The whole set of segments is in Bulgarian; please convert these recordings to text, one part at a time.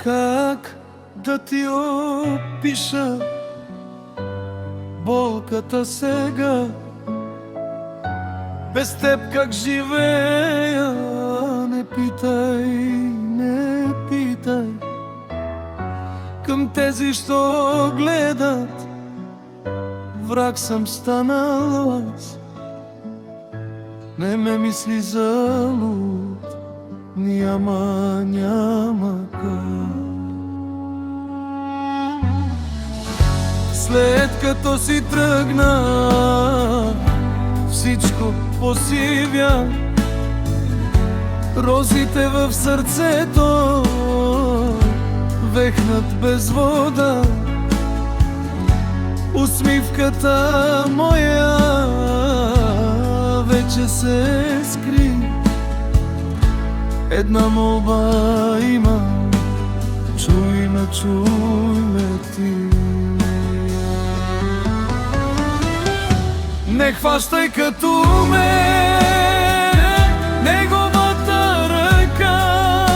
Как да ти опиша болката сега? Без теб как живея? Не питай, не питай. Към тези, що гледат, враг съм станал аз. Не ме мисли за луд, няма как. След като си тръгна, всичко посивя. Розите в сърцето вехнат без вода. Усмивката моя вече се скри. Една молба имам, чуй ме ти. Не хващай като мен неговата ръка,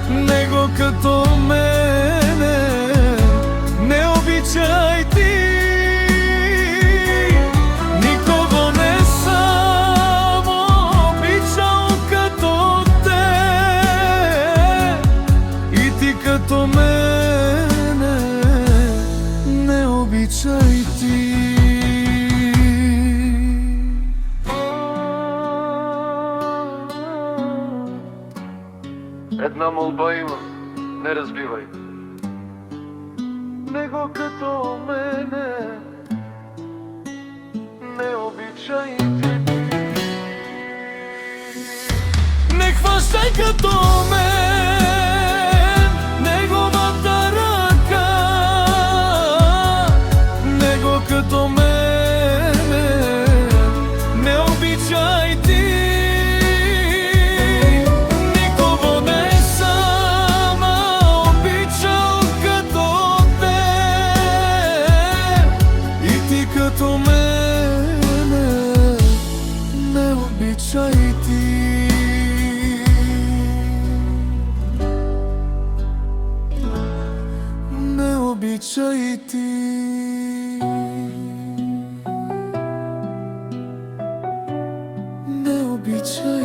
него като мене не обичай ти. Никого не съм обичал като те, и ти като мене не обичай ти. Една молба имам, не разбивай. Него като мене не обичай ти. Не хващай като мен неговата ръка, него като мене не обичай ти. Като мене не обичай ти. Не обичай ти. Не обичай.